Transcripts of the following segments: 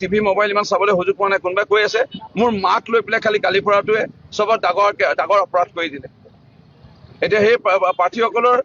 TV mobile ইমান চাবলৈ সুযোগ পোৱা নাই। কোনোবাই কৈ আছে মোৰ মাক লৈ পেলাই খালি গালি পৰাটোৱে চবত ডাঙৰ অপৰাধ কৰি দিলে। এতিয়া সেই প্ৰাৰ্থীসকলৰ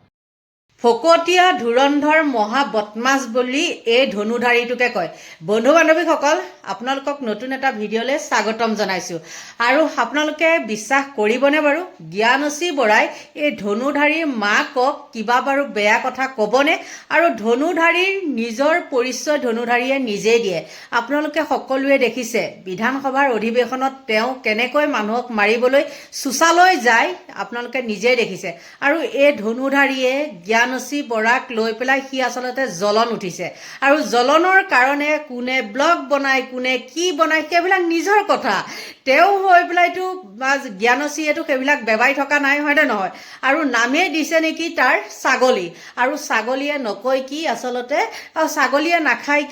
ফকতীয়া ধুৰন্ধৰ মহা বদমাছ বুলি এই ধনুধাৰীটোকে কয়। বন্ধু বান্ধৱীসকল, আপোনালোকক নতুন এটা ভিডিঅ'লৈ স্বাগতম জনাইছোঁ। আৰু আপোনালোকে বিশ্বাস কৰিবনে বাৰু, জ্ঞানশ্ৰী বৰাই এই ধনুধাৰীৰ মাকক কিবা বাৰু বেয়া কথা ক'বনে? আৰু ধনুধাৰীৰ নিজৰ পৰিচয় ধনুধাৰীয়ে নিজেই দিয়ে। আপোনালোকে সকলোৱে দেখিছে বিধানসভাৰ অধিৱেশনত তেওঁ কেনেকৈ মানুহক মাৰিবলৈ চোচালৈ যায়, আপোনালোকে নিজেই দেখিছে। আৰু এই ধনুধাৰীয়ে জ্ঞানশ্ৰী বৰাক লৈ পেলাই সি আচলতে জ্বলন উঠিছে। আৰু জ্বলনৰ কাৰণে কোনে ব্লগ বনায়, কোনে কি বনায়, সেইবিলাক নিজৰ কথা। তেওঁ হৈ পেলাইতো জ্ঞানশ্ৰীয়েতো সেইবিলাক বেবাই থকা নাই, হয়নে নহয়? আৰু নামেই দিছে নেকি তাৰ ছাগলী। আৰু ছাগলীয়ে নকয় কি, আচলতে ছাগলীয়ে নাখায়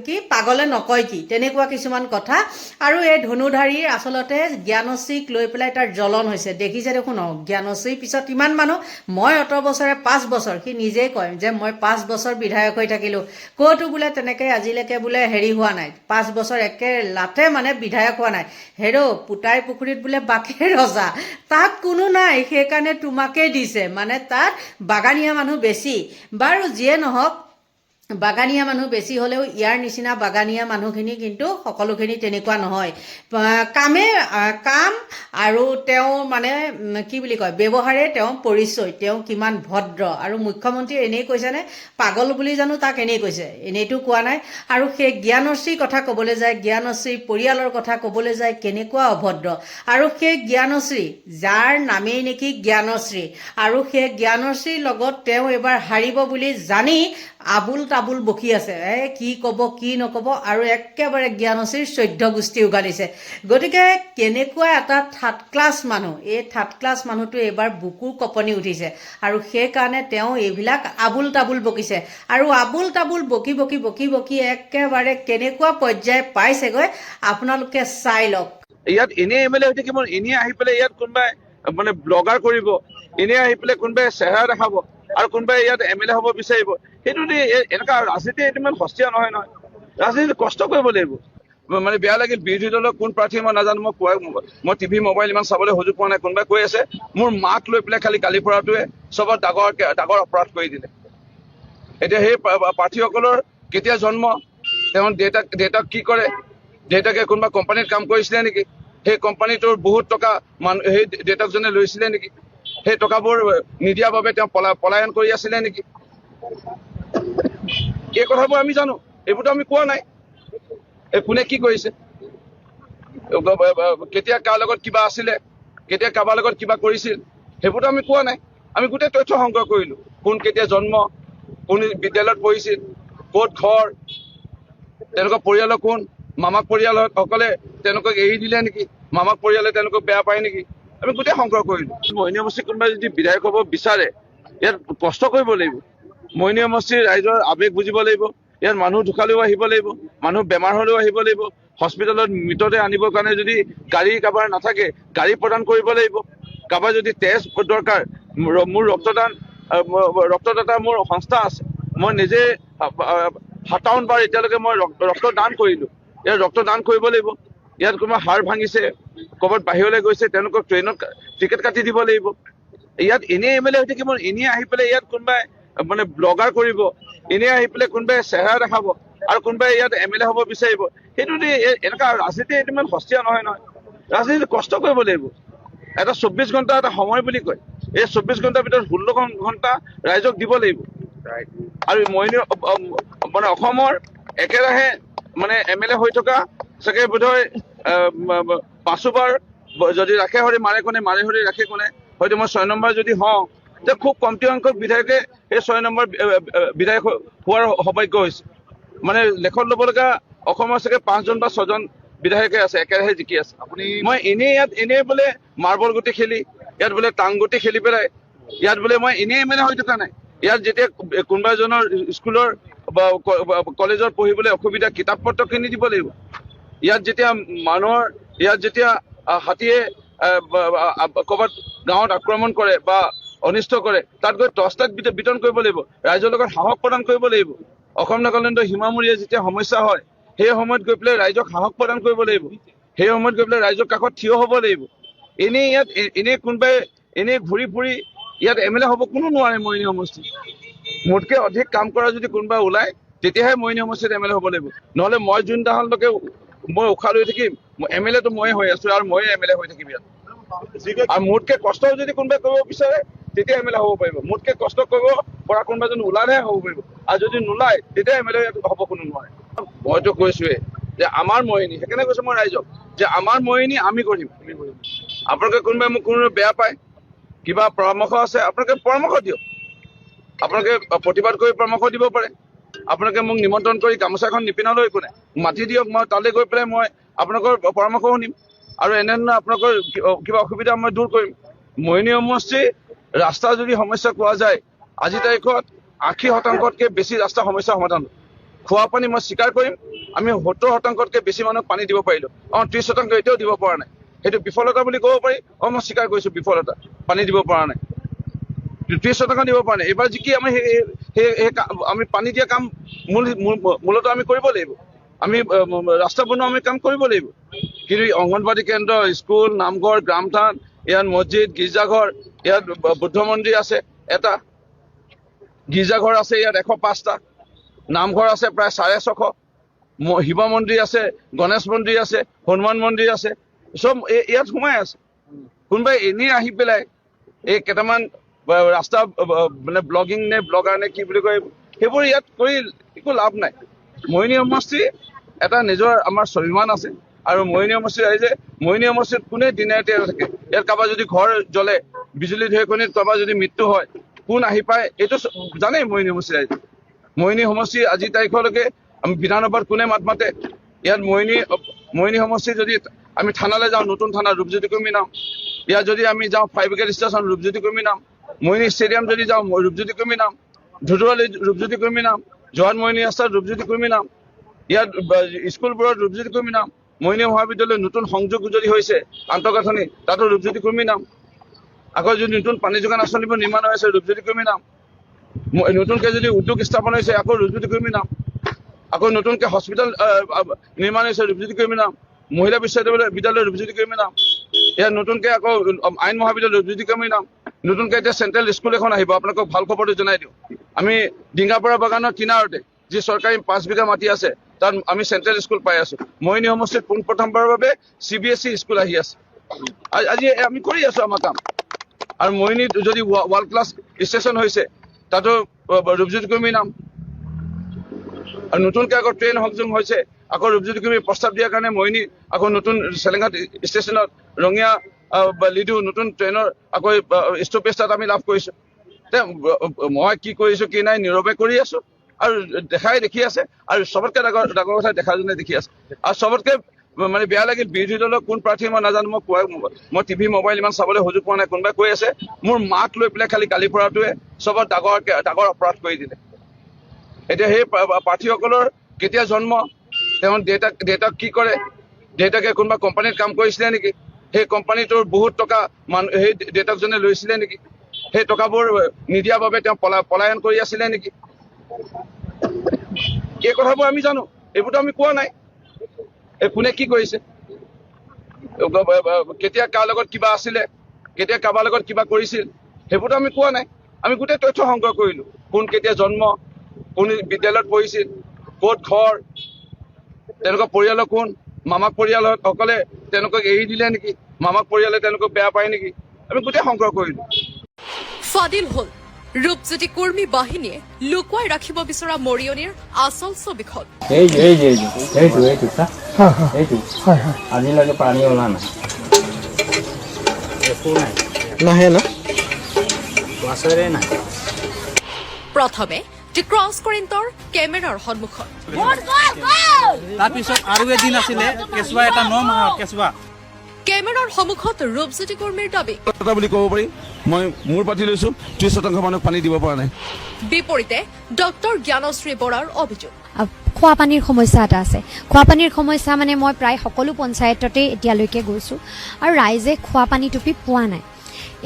কি পাগলে নকয় কি, তেনেকুৱা কিছুমান কথা। আৰু এই ধনুধাৰীৰ আচলতে জ্ঞানশ্ৰীক লৈ পেলাই তাৰ জ্বলন হৈছে। দেখিছে দেখোন, জ্ঞানশ্ৰীৰ পিছত ইমান মানুহ, মই অত বছৰে 5 বছৰ, সি নিজেই কয় যে মই 5 বছৰ বিধায়ক হৈ থাকিলোঁ, ক'তো বোলে তেনেকৈ আজিলৈকে বোলে হোৱা নাই, 5 বছৰ একে লাথে মানে বিধায়ক হোৱা নাই। হেৰ' পুতাই পুখুৰীত বোলে বাঘে ৰজা, তাত কোনো নাই, সেইকাৰণে তোমাকেই দিছে, মানে তাত বাগানীয়া মানুহ বেছি। বাৰু যিয়ে নহওক, বাগানীয়া মানুহ বেছি হ'লেও ইয়াৰ নিচিনা বাগানীয়া মানুহখিনি কিন্তু সকলোখিনি তেনেকুৱা নহয়। কাম আৰু তেওঁ মানে কি বুলি কয়, ব্যৱহাৰে তেওঁ পৰিচয়, তেওঁ কিমান ভদ্ৰ। আৰু মুখ্যমন্ত্ৰীয়ে এনেই কৈছেনে পাগল বুলি জানো তাক এনেই কৈছে? এনেইতো কোৱা নাই। আৰু সেই জ্ঞানশ্ৰীৰ কথা ক'বলৈ যায়, জ্ঞানশ্ৰীৰ পৰিয়ালৰ কথা ক'বলৈ যায়, কেনেকুৱা অভদ্ৰ। আৰু সেই জ্ঞানশ্ৰী, যাৰ নামেই নেকি জ্ঞানশ্ৰী, আৰু সেই জ্ঞানশ্ৰীৰ লগত তেওঁ এবাৰ হাৰিব বুলি জানি আবুল তাবুল বকি আছে, কি ক'ব কি নক'ব। আৰু একেবাৰে জ্ঞানশ্ৰীৰ 14 গোষ্ঠী উঘালিছে। গতিকে কেনেকুৱা এটা থাৰ্ড ক্লাছ মানুহ, এই থাৰ্ড ক্লাছ মানুহটো এইবাৰ বুকুৰ কঁপনি উঠিছে। আৰু সেইকাৰণে তেওঁ এইবিলাক আবুল তাবুল বকিছে। আৰু আবুল তাবুল বকি বকি বকি বকি একেবাৰে কেনেকুৱা পৰ্যায় পাইছেগৈ, আপোনালোকে চাই লওক। ইয়াত এনেই এম এল এ হৈ থাকিব, এনেই আহি পেলাই ইয়াত কোনোবাই মানে ব্লগাৰ কৰিব, এনেই আহি পেলাই কোনোবাই চেহেৰা দেখাব, আৰু কোনোবাই ইয়াত এম এল এ হ'ব বিচাৰিব। সেইটো এনেকুৱা ৰাজনীতি এইটো ইমান সস্তীয়া নহয়। ৰাজনীতি কষ্ট কৰিব লাগিব। মানে বেয়া লাগিল, বিৰোধী দলৰ কোন প্ৰাৰ্থী মই নাজানো, মই টিভি মোবাইল ইমান চাবলৈ সুযোগ পোৱা নাই। কোনোবাই কৈ আছে মোৰ মাক লৈ পেলাই খালি গালি পৰাটোৱে চবত ডাঙৰ অপৰাধ কৰি দিলে। এতিয়া সেই প্ৰাৰ্থীসকলৰ কেতিয়া জন্ম, তেওঁৰ দেউতাক কি কৰে, দেউতাকে কোনোবা কোম্পানীত কাম কৰিছিলে নেকি, সেই কোম্পানীটোৰ বহুত টকা সেই দেউতাকজনে লৈছিলে নেকি, সেই টকাবোৰ নিদিয়াৰ বাবে তেওঁ পলায়ন কৰি আছিলে নেকি, এই কথাবোৰ আমি জানো। এইবোৰতো আমি কোৱা নাই কোনে কি কৰিছে, কেতিয়া কাৰ লগত কিবা আছিলে, কেতিয়া কাৰোবাৰ লগত কিবা কৰিছিল, সেইবোৰতো আমি কোৱা নাই। আমি গোটেই তথ্য সংগ্ৰহ কৰিলো, কোন কেতিয়া জন্ম, কোন বিদ্যালয়ত পঢ়িছিল, ক'ত ঘৰ, তেওঁলোকৰ পৰিয়ালৰ কোন, মামাক পৰিয়ালসকলে তেওঁলোকক এৰি দিলে নেকি, মামাক পৰিয়ালে তেওঁলোকক বেয়া পায় নেকি, আমি গোটেই সংগ্ৰহ কৰিলো। মোহিনী সমষ্টিৰ কোনোবাই যদি বিধায়ক হ'ব বিচাৰে, ইয়াত কষ্ট কৰিব লাগিব। মোহিনী সমষ্টিৰ ৰাইজৰ আৱেগ বুজিব লাগিব। ইয়াত মানুহ ঢুকালেও আহিব লাগিব, মানুহ বেমাৰ হ'লেও আহিব লাগিব। হস্পিটেলত মৃতদেহ আনিবৰ কাৰণে যদি গাড়ী কাৰোবাৰ নাথাকে, গাড়ী প্ৰদান কৰিব লাগিব। কাৰোবাৰ যদি তেজ দৰকাৰ, মোৰ ৰক্তদাতা মোৰ সংস্থা আছে, মই নিজে 57 বাৰ এতিয়ালৈকে মই ৰক্তদান কৰিলো। ইয়াত ৰক্তদান কৰিব লাগিব। ইয়াত কোনোবা হাড় ভাঙিছে, ক'ৰবাত বাহিৰলৈ গৈছে, তেওঁলোকক ট্ৰেইনত টিকেট কাটি দিব লাগিব। ইয়াত এনেই এম এল এ হৈ থাকিব, এনেই আহি পেলাই ইয়াত কোনোবাই মানে ব্লগাৰ কৰিব, এনেই আহি পেলাই কোনোবাই চেহেৰা দেখাব, আৰু কোনোবাই ইয়াত এম এল এ হ'ব বিচাৰিব। সেইটো এনেকুৱা ৰাজনীতি এইটো ইমান সস্তীয়া নহয়। ৰাজনীতি কষ্ট কৰিব লাগিব। এটা 24 ঘণ্টা এটা সময় বুলি কয়, এই 24 ঘণ্টাৰ ভিতৰত 16 ঘণ্টা ৰাইজক দিব লাগিব। আৰু মানে অসমৰ একেৰাহে মানে এম এল এ হৈ থকা চাগে বোধহয় 5 বাৰ, যদি ৰাখে হৰি মাৰে কোনে, মাৰে হৰি ৰাখে কোনে, হয়তো মই 6 নম্বৰ যদি হওঁ, যে খুব কমটি সংখ্যক বিধায়কে সেই 6 নম্বৰ বিধায়ক হোৱাৰ সৌভাগ্য হৈছে। মানে লেখত ল'ব লগা অসমৰ চাগে 5জন বা 6জন বিধায়কে আছে, একেৰাহে জিকি আছে। মই এনেই বোলে মাৰ্বল গুটি খেলি, ইয়াত বোলে টাং গুটি খেলি পেলাই, ইয়াত বোলে মই এনেই এম এল এ হৈ থকা নাই। ইয়াত যেতিয়া কোনোবা এজনৰ স্কুলৰ বা কলেজত পঢ়িবলৈ অসুবিধা, কিতাপ পত্ৰ কিনি দিব লাগিব। ইয়াত যেতিয়া হাতীয়ে ক'ৰবাত গাঁৱত আক্ৰমণ কৰে বা অনিষ্ট কৰে, তাত গৈ টৰ্চলাইট বিতৰণ কৰিব লাগিব, ৰাইজৰ লগত সাহস প্ৰদান কৰিব লাগিব। অসম নাগালেণ্ডৰ সীমামূৰীয়া যেতিয়া সমস্যা হয়, সেই সময়ত গৈ পেলাই ৰাইজক সাহস প্ৰদান কৰিব লাগিব, সেই সময়ত গৈ পেলাই ৰাইজৰ কাষত থিয় হ'ব লাগিব। এনেই ইয়াত এনেই কোনোবাই এনেই ঘূৰি ফুৰি ইয়াত MLA হ'ব কোনো নোৱাৰে। মৰিয়নি সমষ্টি মোতকৈ অধিক কাম কৰা যদি কোনোবা ওলায় তেতিয়াহে মৰিয়নি সমষ্টিত MLA হ'ব লাগিব, নহ'লে মই যোনদিনাখনলৈকে মই উশাহ লৈ থাকিম MLA টো ময়ে হৈ আছো আৰু ময়ে MLA হৈ থাকিম ইয়াত। আৰু মোতকৈ কষ্ট যদি কোনোবাই কৰিব বিচাৰে তেতিয়া MLA হ'ব পাৰিব, মোতকৈ কষ্ট কৰিব পৰা কোনোবা যদি ওলালেহে হ'ব পাৰিব, আৰু যদি নোলায় তেতিয়া MLA ইয়াত হ'ব কোনো নোৱাৰে। মইতো কৈছোৱে যে আমাৰ মৰিয়নি, সেইকাৰণে কৈছো মই ৰাইজক যে আমাৰ মৰিয়নি আমি কৰিম। আপোনালোকে কোনোবাই মোক কোনোবাই বেয়া পায়, কিবা পৰামৰ্শ আছে আপোনালোকে পৰামৰ্শ দিয়ক, আপোনালোকে প্ৰতিবাদ কৰি পৰামৰ্শ দিব পাৰে। আপোনালোকে মোক নিমন্ত্ৰণ কৰি গামোচাখন নিপিন্ধালেও একো নাই, মাতি দিয়ক, মই তালৈ গৈ পেলাই মই আপোনালোকৰ পৰামৰ্শ শুনিম আৰু এনেধৰণৰ আপোনালোকৰ কিবা অসুবিধা মই দূৰ কৰিম। মৰিয়নি সমষ্টি ৰাস্তা যদি সমস্যা কোৱা যায় আজিৰ তাৰিখত 80%তকৈ বেছি ৰাস্তা সমস্যা সমাধান। খোৱা পানী মই স্বীকাৰ কৰিম, আমি 70%তকৈ বেছি মানুহক পানী দিব পাৰিলো, 30% এতিয়াও দিব পৰা নাই। সেইটো বিফলতা বুলি ক'ব পাৰি। মই স্বীকাৰ কৰিছো বিফলতা, পানী দিব পৰা নাই, 30% দিব পৰা নাই। এইবাৰ যিকি আমি আমি পানী দিয়া কাম মূলতঃ আমি কৰিব লাগিব, আমি ৰাস্তা বনোৱা আমি কাম কৰিব লাগিব। কিন্তু অংগনবাদী কেন্দ্ৰ, স্কুল, নামঘৰ, গ্ৰামথান, ইয়াত মছজিদ, গীৰ্জাঘৰ, ইয়াত বুদ্ধ মন্দিৰ আছে এটা, গীৰ্জাঘৰ আছে ইয়াত 105টা, নামঘৰ আছে প্ৰায় 650, শিৱ মন্দিৰ আছে, গণেশ মন্দিৰ আছে, হনুমান মন্দিৰ আছে, চব ইয়াত সোমাই আছে। কোনোবাই এনেই আহি পেলাই এই কেইটামান ৰাস্তা মানে ব্লগিং নে ব্লগাৰ নে কি বুলি কয় সেইবোৰ ইয়াত কৰি একো লাভ নাই। মৰিয়নি সমষ্টি এটা নিজৰ আমাৰ স্বাভিমান আছে, আৰু মৰিয়নি সমষ্টিৰ ৰাইজে মৰিয়নি সমষ্টিত কোনে দিনে ৰাতিয়ে থাকে। ইয়াত কাৰোবাৰ যদি ঘৰ জ্বলে, বিজুলী ঢেৰেকণিত কাৰোবাৰ যদি মৃত্যু হয়, কোন আহি পায় এইটো জানেই মৰিয়নি সমষ্টিৰ ৰাইজে। মৰিয়নি সমষ্টি আজিৰ তাৰিখলৈকে আমি বিধানসভাত কোনে মাত মাতে। ইয়াত মৰিয়নি সমষ্টি যদি আমি থানালৈ যাওঁ, নতুন থানা ৰূপজ্যোতি কৰ্মী নাম, ইয়াত যদি আমি যাওঁ ফায়াৰ ব্ৰিগেড ষ্টেচন ৰূপজ্যোতি কৰ্মী নাম, মৰিয়নি ষ্টেডিয়াম যদি যাওঁ ৰূপজ্যোতি কৰ্মী নাম, ধুধুৱালি ৰূপজ্যোতি কৰ্মী নাম, জোৱান মৰিয়নি ৰাস্তাত ৰূপজ্যোতি কৰ্মী নাম, ইয়াত স্কুলবোৰত ৰূপজ্যোতি কৰ্মী নাম, মৰিয়নি মহাবিদ্যালয় নতুন সংযোগ যদি হৈছে আন্তঃগাঁথনি তাতো ৰূপজ্যোতি কৰ্মী নাম, আকৌ যদি নতুন পানী যোগান আঁচনিবোৰ নিৰ্মাণ হৈ আছে ৰূপজ্যোতি কৰ্মী নাম, নতুনকৈ যদি উদ্যোগ স্থাপন হৈছে আকৌ ৰূপজ্যোতি কৰ্মী নাম, আকৌ নতুনকৈ হস্পিটেল নিৰ্মাণ হৈছে ৰূপজ্যোতি কৰ্মী নাম, মহিলা বিদ্যালয় ৰূপজ্যোতি কৰ্মী নাম, ইয়াত নতুনকৈ আকৌ আইন মহাবিদ্যালয় ৰূপজ্যোতি কৰ্মী নাম, নতুনকৈ এতিয়া চেণ্ট্ৰেল স্কুল এখন আহিব। আপোনালোকক ভাল খবৰটো জনাই দিওঁ, আমি ডিঙাপাৰা বাগানৰ কিনাৰতে যি চৰকাৰী 5 বিঘা মাটি আছে তাত আমি চেণ্ট্ৰেল স্কুল পাই আছো। মৰিয়নি সমষ্টিত পোনপ্ৰথমবাৰৰ বাবে CBSE স্কুল আহি আছে। আজি আমি কৰি আছো আমাৰ কাম। আৰু মৰিয়নিত যদি ৱৰ্ল্ড ক্লাছ ষ্টেচন হৈছে তাতো ৰূপজ্যোতি কৰ্মী নাম, আৰু নতুনকৈ আকৌ ট্ৰেইন সংযোগ হৈছে, আকৌ ৰূপজ্যোতি কৰ্মী প্ৰস্তাৱ দিয়াৰ কাৰণে মৰিয়নি আকৌ নতুন চেলেঙাত ষ্টেচনত ৰঙিয়া লিডু নতুন ট্ৰেইনৰ আকৌ ষ্টপেজ তাত আমি লাভ কৰিছো। মই কি কৰিছো কি নাই নীৰৱে কৰি আছো, আৰু দেখাই দেখি আছে, আৰু চবতকৈ ডাঙৰ কথা দেখাজনে দেখি আছে। আৰু চবতকৈ মানে বেয়া লাগিল বিৰোধী দলৰ কোন প্ৰাৰ্থী মই নাজানো, মই টিভি মোবাইল ইমান চাবলৈ সুযোগ পোৱা নাই। কোনোবাই কৈ আছে মোৰ মাক লৈ পেলাই খালি গালি পৰাটোৱে চবত ডাঙৰ অপৰাধ কৰি দিলে। এতিয়া সেই প্ৰাৰ্থীসকলৰ কেতিয়া জন্ম, তেওঁ দেউতাক কি কৰে, দেউতাকে কোনোবা কোম্পানীত কাম কৰিছিলে নেকি, সেই কোম্পানীটোৰ বহুত টকা সেই দেউতাকজনে লৈছিলে নেকি, সেই টকাবোৰ নিদিয়াৰ বাবে তেওঁ পলায়ন কৰি আছিলে নেকি, এই কথাবোৰ আমি জানো, এইবোৰতো আমি কোৱা নাই। কোনে কি কৰিছে, কেতিয়া কাৰ লগত কিবা আছিলে, কেতিয়া কাৰোবাৰ লগত কিবা কৰিছিল, সেইবোৰতো আমি কোৱা নাই। আমি গোটেই তথ্য সংগ্ৰহ কৰিলো, কোন কেতিয়া জন্ম, কোন বিদ্যালয়ত পঢ়িছিল, ক'ত ঘৰ, তেওঁলোকৰ পৰিয়ালৰ কোন, মামাক পৰিয়ালসকলে তেওঁলোকক এৰি দিলে নেকি, মামাক পৰিয়ালে তেওঁলোকক বেয়া পায় নেকি, আমি গোটেই সংগ্ৰহ কৰিলো। ফাদিল হল ৰূপজ্যোতি কৰ্মী বাহিনীয়ে লুকুৱাই ৰাখিব বিচৰা মৰিয়নিৰ আচল ছবিখন। আজিলৈকে পানী ওলা নাই, একো নাই, নাহে না বছৰে নাই। প্ৰথমে দি ক্ৰছ কৰিণ্টৰ কেমেৰাৰ সন্মুখত, তাৰপিছত আৰু এদিন আছিলে কেঁচুৱা এটা 9 মাহৰ কেঁচুৱা। কেমেৰাৰ সন্মুখত ৰূপজ্যোতি কৰ্মীৰ দাবী বুলি ক'ব পাৰি, মই মোৰ পাতি লৈছো 30% মানুহক পানী দিব পৰা নাই। বিপৰীতে ডক্টৰ জ্ঞানশ্ৰী বৰাৰ অভিযোগ, খোৱা পানীৰ সমস্যা এটা আছে। খোৱা পানীৰ সমস্যা মানে মই প্ৰায় সকলো পঞ্চায়ততে এতিয়ালৈকে গৈছোঁ আৰু ৰাইজে খোৱা পানী টুপি পোৱা নাই।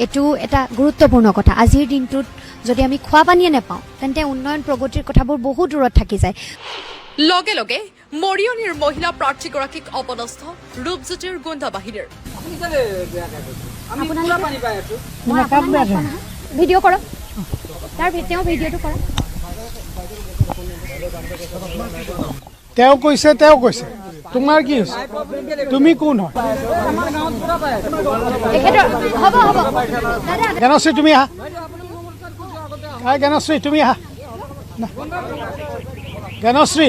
এইটো এটা গুৰুত্বপূৰ্ণ কথা। আজিৰ দিনটোত যদি আমি খোৱা পানীয়ে নাপাওঁ তেন্তে উন্নয়ন প্ৰগতিৰ কথাবোৰ বহু দূৰত থাকি যায়। লগে লগে মৰিয়নিৰ মহিলা প্ৰাৰ্থীগৰাকীক অপদস্থ ৰূপজ্যোতিৰ গুণ্ডা বাহিনীৰ। ভিডিঅ' কৰক, তেওঁ ভিডিঅ'টো কৰক। তেওঁ কৈছে তোমাৰ কি হৈছে, তুমি কোন হয়? জ্ঞানশ্ৰী তুমি আহা, জ্ঞানশ্ৰী তুমি আহা, জ্ঞানশ্ৰী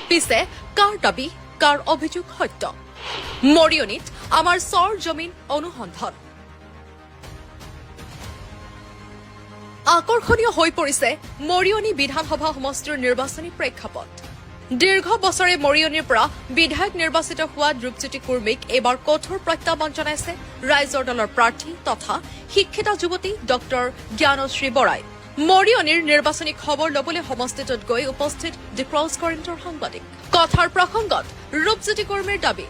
পিছে কাৰ দাবী, কাৰ অভিযোগ সত্য? মৰিয়নিত আমাৰ চৰ জমিন অনুসন্ধান। আকৰ্ষণীয় হৈ পৰিছে মৰিয়নি বিধানসভা সমষ্টিৰ নিৰ্বাচনী প্ৰেক্ষাপট। দীৰ্ঘ বছৰে মৰিয়নিৰ পৰা বিধায়ক নিৰ্বাচিত হোৱা ৰূপজ্যোতি কুৰ্মীক এইবাৰ কঠোৰ প্ৰত্যাহ্বান জনাইছে ৰাইজৰ দলৰ প্ৰাৰ্থী তথা শিক্ষিত যুৱতী ডক্টৰ জ্ঞানশ্ৰী বৰাই। মৰিয়নিৰ নিৰ্বাচনী খবৰ লবলৈ সমষ্টিটোত গৈ উপস্থিত দি ক্ৰছ কাৰেণ্টৰ সাংবাদিক। কথাৰ প্ৰসংগত ৰূপজ্যোতি কুৰ্মীৰ দাবী,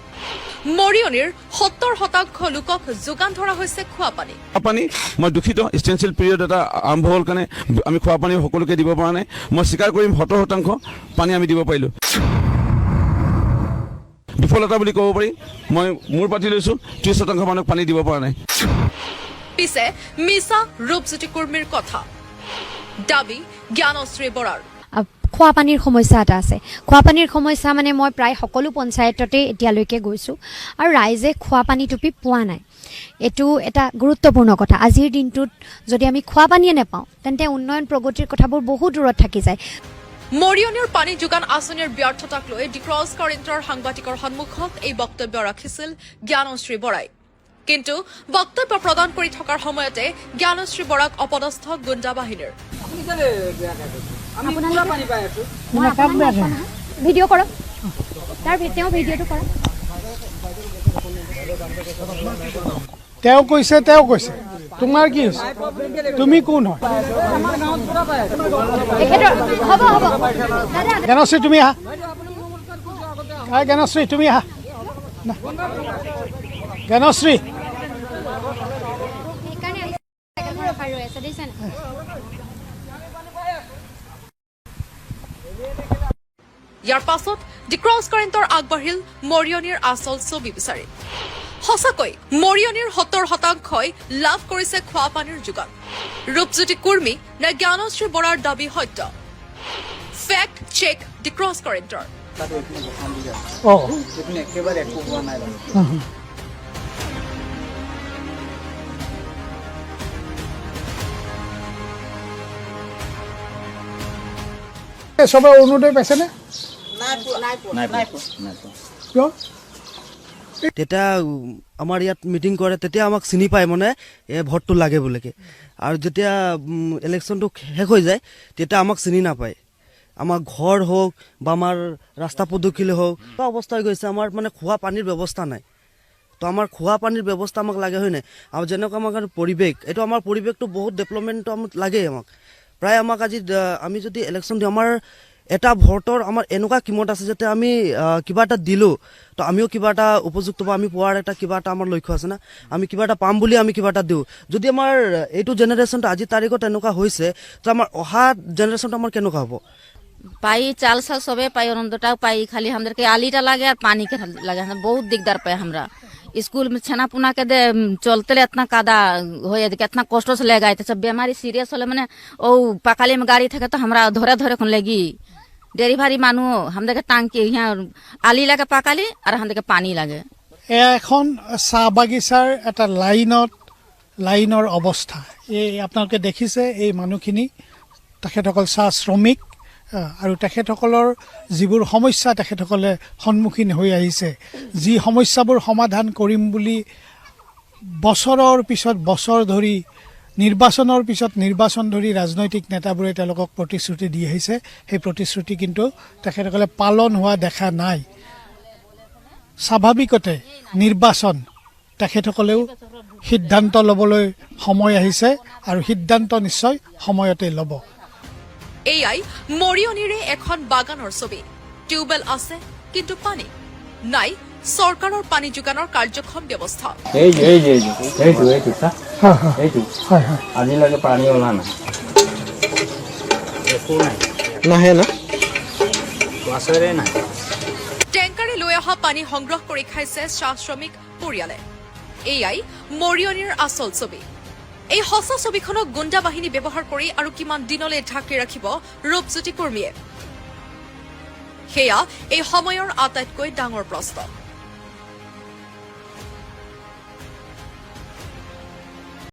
মৰিয়নিৰ 70% লোকক যোগান ধৰা হৈছে খোৱাপানী। খোৱাপানী মই দুখিত, ইষ্টেনচিয়েল পিৰিয়ড এটা আৰম্ভ হ'ল কাৰণে আমি খোৱাপানী সকলোকে দিব পৰা নাই। মই স্বীকাৰ কৰিম 70% পানী আমি দিব পাৰিলোঁ। বিফলতা বুলি ক'ব পাৰি। মই মোৰ পাতি লৈছোঁ 30% মানুহক পানী দিব পৰা নাই। পিছে মিছা ৰূপজ্যোতি কুৰ্মীৰ কথা, দাবী জ্ঞানশ্ৰী বৰাৰ। খোৱাপানীৰ সমস্যা এটা আছে। খোৱাপানীৰ সমস্যা মানে মই প্ৰায় সকলো পঞ্চায়ততে এতিয়ালৈকে গৈছোঁ আৰু ৰাইজে খোৱাপানী টুপি পোৱা নাই। এইটো এটা গুৰুত্বপূৰ্ণ কথা। আজিৰ দিনটোত যদি আমি খোৱাপানীয়ে নাপাওঁ তেন্তে উন্নয়ন প্ৰগতিৰ কথাবোৰ বহুত দূৰত থাকি যায়। মৰিয়নিৰ পানী যোগান আঁচনিৰ ব্যৰ্থতাক লৈ দি ক্ৰছ কাৰেণ্টৰ সাংবাদিকৰ সন্মুখত এই বক্তব্য ৰাখিছিল জ্ঞানশ্ৰী বৰাই। কিন্তু বক্তব্য প্ৰদান কৰি থকাৰ সময়তে জ্ঞানশ্ৰী বৰাক অপদস্থ গুণ্ডা বাহিনীৰ। ভিডিঅ' কৰক, তেওঁ ভিডিঅ'টো কৰক। তেওঁ কৈছে তোমাৰ কি হৈছে, তুমি কোন হয়? জ্ঞানশ্ৰী তুমি আহা, জ্ঞানশ্ৰী তুমি আহা, জ্ঞানশ্ৰী ইয়াৰ পাছত দি ক্ৰছ কাৰেণ্টৰ আগবাঢ়িল মৰিয়নিৰ আচল ছবি বিচাৰি। সঁচাকৈ মৰিয়নিৰ 70%ই লাভ কৰিছে খোৱাপানীৰ যোগান। ৰূপজ্যোতি কুৰ্মী নে জ্ঞানশ্ৰী বৰাৰ দাবী সত্য? ফেক্ট চেক দি ক্ৰছ কাৰেণ্টৰ। চবে অৰুণোদয় পাইছেনে? কিয়? তেতিয়া আমাৰ ইয়াত মিটিং কৰে, তেতিয়া আমাক চিনি পায় মানে ভোটটো লাগে বুলিকে। আৰু যেতিয়া ইলেকশ্যনটো শেষ হৈ যায় তেতিয়া আমাক চিনি নাপায়। আমাৰ ঘৰ হওক বা আমাৰ ৰাস্তা পদূলিলে হওক বা অৱস্থা হৈ গৈছে, আমাৰ মানে খোৱা পানীৰ ব্যৱস্থা নাই। তো আমাৰ খোৱা পানীৰ ব্যৱস্থা আমাক লাগে, হয় নাই? আৰু যেনেকুৱা আমাক পৰিৱেশ, এইটো আমাৰ পৰিৱেশটো বহুত ডেভেলপমেণ্টটো আমাক লাগে। প্ৰায় আমাক আজি আমি যদি ইলেকশ্যন দিওঁ, আমাৰ এটা ভোটৰ আমাৰ এনেকুৱা কিমত আছে যাতে আমি কিবা এটা দিলোঁ তো আমিও কিবা এটা উপযুক্ত বা আমি পোৱাৰ এটা কিবা এটা আমাৰ লক্ষ্য আছে না, আমি কিবা এটা পাম বুলি আমি কিবা এটা দিওঁ। যদি আমাৰ এইটো জেনেৰেশ্যনটো আজিৰ তাৰিখত এনেকুৱা হৈছে তো আমাৰ অহা জেনেৰেশ্যনটো আমাৰ কেনেকুৱা হ'ব? পাই চাল সবে পাই, অনন্তটাও পাই, খালি আমাদেরকে আলিটা লাগে আর পানি के লাগে। बहुत दिकदार पाए हमरा। स्कूल में छना पुना के दे चलते इतना कादा हो, इतना कष्ट से ले गए। सब बीमारी सीरियस होले मैंने ओ पकाली में गाड़ी थे तो हमरा धरे धरे कौन लगी डेलीभारी मानु हम देखे टांकी यहाँ आली लगे पकाली और हम देखे पानी लगे। এখন চাহ বাগিচাৰ এটা লাইনৰ অৱস্থা এই আপোনালোকে দেখিছে। এই মানুহখিনি তেখেতসকল চাহ শ্ৰমিক আৰু তেখেতসকলৰ যিবোৰ সমস্যা তেখেতসকলে সন্মুখীন হৈ আহিছে, যি সমস্যাবোৰ সমাধান কৰিম বুলি বছৰৰ পিছত বছৰ ধৰি নিৰ্বাচনৰ পিছত নিৰ্বাচন ধৰি ৰাজনৈতিক নেতাবোৰে তেওঁলোকক প্ৰতিশ্ৰুতি দি আহিছে, সেই প্ৰতিশ্ৰুতি কিন্তু তেখেতসকলে পালন হোৱা দেখা নাই। স্বাভাৱিকতে নিৰ্বাচন, তেখেতসকলেও সিদ্ধান্ত ল'বলৈ সময় আহিছে আৰু সিদ্ধান্ত নিশ্চয় সময়তে ল'ব। এয়াই মৰিয়নিৰে এখন বাগানৰ ছবি। টিউবৱেল আছে কিন্তু পানী নাই, চৰকাৰৰ পানী যোগানৰ কাৰ্যক্ষম ব্যৱস্থা। এইটো চা এইটো হয় হয় আজিলৈকে পানী ওলা নাই, একো নাই, নাহে না ৱাছাৰে নাই। টেংকাৰে লৈ অহা পানী সংগ্ৰহ কৰি খাইছে চাহ শ্ৰমিক পৰিয়ালে। এয়াই মৰিয়নিৰ আচল ছবি। এই সঁচা ছবিখনক গুণ্ডা বাহিনী ব্যৱহাৰ কৰি আৰু কিমান দিনলৈ ঢাকি ৰাখিব ৰূপজ্যোতি কুৰ্মীয়ে, সেয়া এই সময়ৰ আটাইতকৈ ডাঙৰ প্ৰশ্ন।